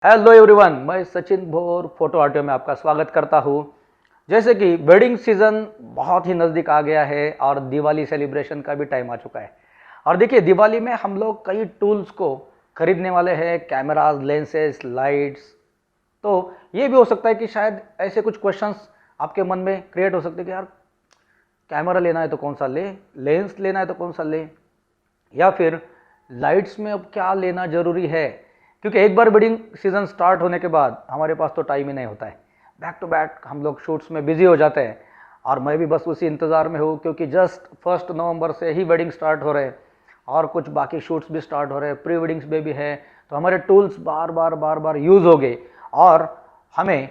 Hello everyone, मैं सचिन भोर photo RTO में आपका स्वागत करता हूँ। जैसे कि वेडिंग सीजन बहुत ही नज़दीक आ गया है और दिवाली सेलिब्रेशन का भी टाइम आ चुका है। और देखिए, दिवाली में हम लोग कई टूल्स को खरीदने वाले हैं, कैमराज, लेंसेज, लाइट्स। तो ये भी हो सकता है कि शायद ऐसे कुछ क्वेश्चंस आपके मन में क्रिएट हो सकते हैं कि यार, कैमरा लेना है तो कौन सा ले, लेंस लेना है तो कौन सा ले, या फिर लाइट्स में अब क्या लेना ज़रूरी है। क्योंकि एक बार वेडिंग सीज़न स्टार्ट होने के बाद हमारे पास तो टाइम ही नहीं होता है, बैक टू बैक हम लोग शूट्स में बिजी हो जाते हैं। और मैं भी बस उसी इंतज़ार में हूँ, क्योंकि जस्ट 1 नवंबर से ही वेडिंग स्टार्ट हो रहे हैं और कुछ बाकी शूट्स भी स्टार्ट हो रहे हैं, प्री वेडिंग्स में भी है। तो हमारे टूल्स बार बार यूज़ हो गए और हमें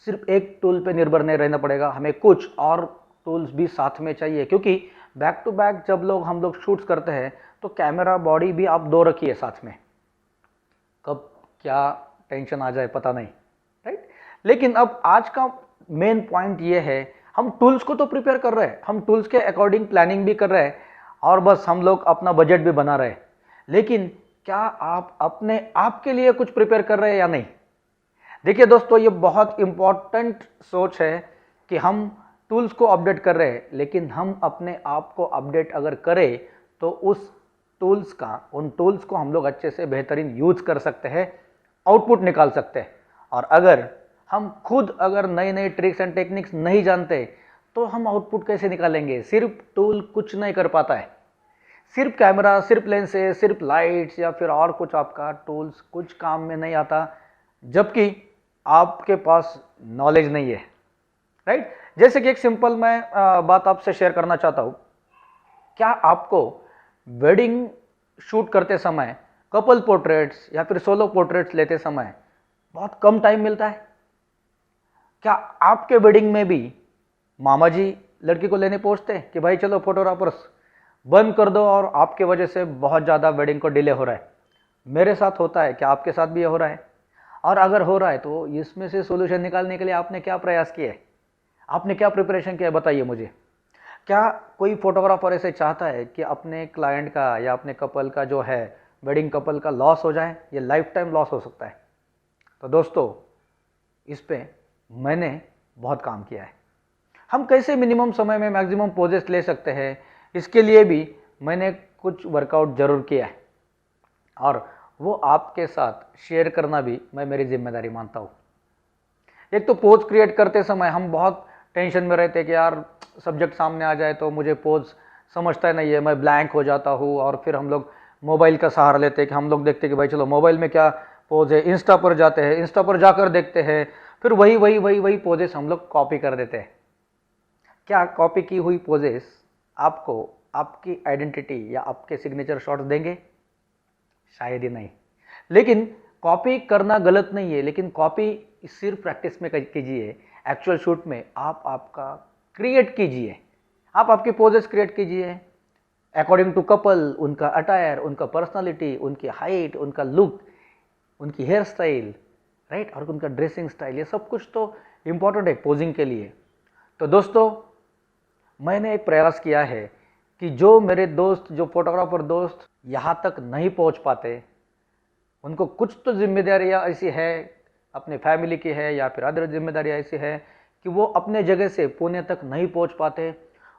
सिर्फ एक टूल पे निर्भर नहीं रहना पड़ेगा, हमें कुछ और टूल्स भी साथ में चाहिए। क्योंकि बैक टू बैक जब हम लोग शूट्स करते हैं तो कैमरा बॉडी भी आप दो रखिए साथ में, कब क्या टेंशन आ जाए पता नहीं, राइट। लेकिन अब आज का मेन पॉइंट ये है, हम टूल्स को तो प्रिपेयर कर रहे हैं, हम टूल्स के अकॉर्डिंग प्लानिंग भी कर रहे हैं और बस हम लोग अपना बजट भी बना रहे हैं। लेकिन क्या आप अपने आप के लिए कुछ प्रिपेयर कर रहे हैं या नहीं? देखिए दोस्तों, ये बहुत इंपॉर्टेंट सोच है कि हम टूल्स को अपडेट कर रहे हैं, लेकिन हम अपने आप को अपडेट अगर करें तो उन टूल्स को हम लोग अच्छे से बेहतरीन यूज कर सकते हैं, आउटपुट निकाल सकते हैं। और अगर हम खुद नई नई ट्रिक्स एंड टेक्निक्स नहीं जानते तो हम आउटपुट कैसे निकालेंगे? सिर्फ टूल कुछ नहीं कर पाता है, सिर्फ कैमरा, सिर्फ लेंसेज, सिर्फ लाइट्स या फिर और कुछ आपका टूल्स कुछ काम में नहीं आता, जबकि आपके पास नॉलेज नहीं है, राइट। जैसे कि एक सिंपल मैं बात आपसे शेयर करना चाहता हूँ। क्या आपको वेडिंग शूट करते समय, कपल पोर्ट्रेट्स या फिर सोलो पोर्ट्रेट्स लेते समय बहुत कम टाइम मिलता है? क्या आपके वेडिंग में भी मामा जी लड़की को लेने पहुंचते हैं कि भाई चलो फोटोग्राफर्स बंद कर दो, और आपके वजह से बहुत ज़्यादा वेडिंग को डिले हो रहा है? मेरे साथ होता है, क्या आपके साथ भी ये हो रहा है? और अगर हो रहा है तो इसमें से सोल्यूशन निकालने के लिए आपने क्या प्रयास किए, आपने क्या प्रिपरेशन किया, बताइए मुझे। क्या कोई फोटोग्राफर ऐसे चाहता है कि अपने क्लाइंट का या अपने कपल का जो है, वेडिंग कपल का लॉस हो जाए? ये लाइफ टाइम लॉस हो सकता है। तो दोस्तों, इस पे मैंने बहुत काम किया है। हम कैसे मिनिमम समय में मैक्सिमम पोजेस ले सकते हैं, इसके लिए भी मैंने कुछ वर्कआउट जरूर किया है और वो आपके साथ शेयर करना भी मैं मेरी जिम्मेदारी मानता हूँ। एक तो पोज क्रिएट करते समय हम बहुत टेंशन में रहते हैं कि यार सब्जेक्ट सामने आ जाए तो मुझे पोज समझता नहीं है, मैं ब्लैंक हो जाता हूँ। और फिर हम लोग मोबाइल का सहारा लेते हैं कि हम लोग देखते हैं कि भाई चलो मोबाइल में क्या पोज है, इंस्टा पर जाते हैं, इंस्टा पर जाकर देखते हैं, फिर वही पोजेस हम लोग कॉपी कर देते हैं। क्या कॉपी की हुई पोजेस आपको आपकी आइडेंटिटी या आपके सिग्नेचर शॉट्स देंगे? शायद ही नहीं। लेकिन कॉपी करना गलत नहीं है, लेकिन कॉपी सिर्फ प्रैक्टिस में कीजिए, एक्चुअल शूट में आप आपका क्रिएट कीजिए, आप आपकी पोजेस क्रिएट कीजिए अकॉर्डिंग टू कपल, उनका अटायर, उनका पर्सनालिटी, उनकी हाइट, उनका लुक, उनकी हेयर स्टाइल, राइट, और उनका ड्रेसिंग स्टाइल, ये सब कुछ तो इम्पोर्टेंट है पोजिंग के लिए। तो दोस्तों, मैंने एक प्रयास किया है कि जो मेरे दोस्त, जो फोटोग्राफर दोस्त यहाँ तक नहीं पहुँच पाते, उनको कुछ तो जिम्मेदारियाँ ऐसी है, अपने फैमिली की है या फिर अदर जिम्मेदारियाँ ऐसी है कि वो अपने जगह से पुणे तक नहीं पहुँच पाते,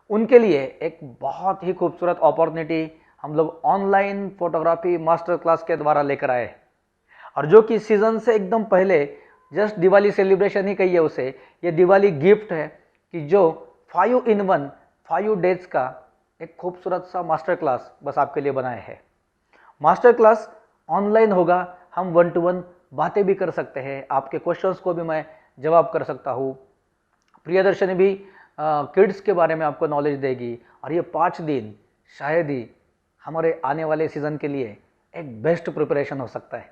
उनके लिए एक बहुत ही खूबसूरत अपॉर्चुनिटी हम लोग ऑनलाइन फोटोग्राफी मास्टर क्लास के द्वारा लेकर आए। और जो कि सीज़न से एकदम पहले, जस्ट दिवाली सेलिब्रेशन ही कहिए उसे, ये दिवाली गिफ्ट है कि जो 5 in 1 5 डेज का एक खूबसूरत सा मास्टर क्लास बस आपके लिए बनाए हैं। मास्टर क्लास ऑनलाइन होगा, हम 1 to 1 बातें भी कर सकते हैं, आपके क्वेश्चंस को भी मैं जवाब कर सकता हूँ। प्रियदर्शनी भी किड्स के बारे में आपको नॉलेज देगी, और ये 5 दिन शायद ही हमारे आने वाले सीज़न के लिए एक बेस्ट प्रिपरेशन हो सकता है।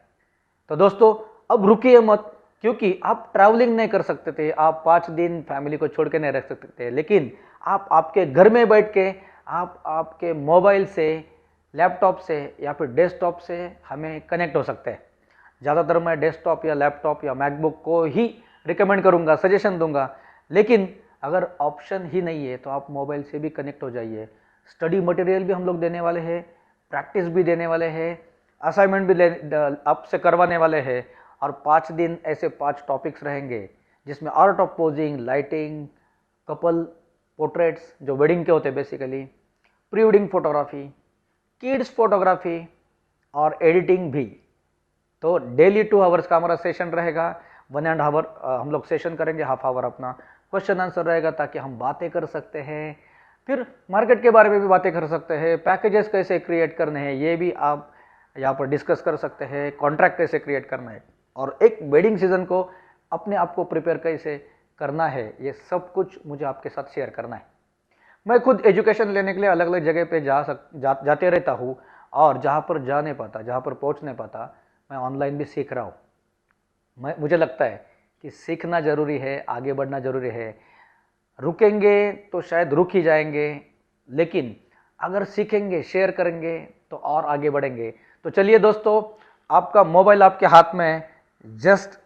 तो दोस्तों, अब रुकिए मत, क्योंकि आप ट्रैवलिंग नहीं कर सकते थे, आप 5 दिन फैमिली को छोड़ के नहीं रह सकते थे, लेकिन आप आपके घर में बैठ के, आप आपके मोबाइल से, लैपटॉप से या फिर डेस्कटॉप से हमें कनेक्ट हो सकते हैं। ज़्यादातर मैं डेस्कटॉप या लैपटॉप या मैकबुक को ही रिकमेंड करूँगा, सजेशन दूंगा, लेकिन अगर ऑप्शन ही नहीं है तो आप मोबाइल से भी कनेक्ट हो जाइए। स्टडी मटेरियल भी हम लोग देने वाले हैं, प्रैक्टिस भी देने वाले हैं, असाइनमेंट भी आपसे करवाने वाले हैं, और 5 दिन ऐसे 5 टॉपिक्स रहेंगे जिसमें art of posing, lighting, couple portraits जो वेडिंग के होते हैं basically, pre wedding photography, kids photography और एडिटिंग भी। तो डेली 2 आवर्स का हमारा सेशन रहेगा। 1.5 आवर हम लोग सेशन करेंगे, हाफ आवर अपना क्वेश्चन आंसर रहेगा ताकि हम बातें कर सकते हैं। फिर मार्केट के बारे में भी बातें कर सकते हैं, पैकेजेस कैसे क्रिएट करने हैं ये भी आप यहाँ पर डिस्कस कर सकते हैं, कॉन्ट्रैक्ट कैसे क्रिएट करना है और एक वेडिंग सीजन को अपने आप को प्रिपेयर कैसे करना है, ये सब कुछ मुझे आपके साथ शेयर करना है। मैं खुद एजुकेशन लेने के लिए अलग अलग जगह पे जाते रहता हूँ और जहाँ पर जा नहीं पाता, जहाँ पर पहुँच नहीं पाता, मैं ऑनलाइन भी सीख रहा हूँ। मुझे लगता है कि सीखना ज़रूरी है, आगे बढ़ना ज़रूरी है। रुकेंगे तो शायद रुक ही जाएंगे, लेकिन अगर सीखेंगे, शेयर करेंगे तो और आगे बढ़ेंगे। तो चलिए दोस्तों, आपका मोबाइल आपके हाथ में है, जस्ट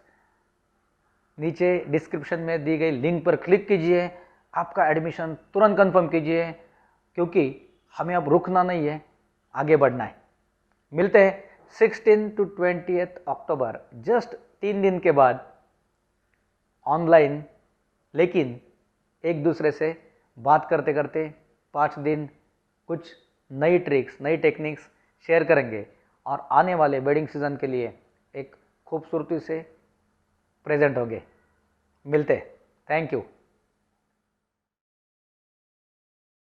नीचे डिस्क्रिप्शन में दी गई लिंक पर क्लिक कीजिए, आपका एडमिशन तुरंत कंफर्म कीजिए, क्योंकि हमें अब रुकना नहीं है, आगे बढ़ना है। मिलते हैं 16 to 20 अक्टूबर, जस्ट 3 दिन के बाद ऑनलाइन, लेकिन एक दूसरे से बात करते करते 5 दिन कुछ नई ट्रिक्स, नई टेक्निक्स शेयर करेंगे और आने वाले वेडिंग सीजन के लिए एक खूबसूरती से प्रेजेंट होंगे। मिलते हैं। Thank you.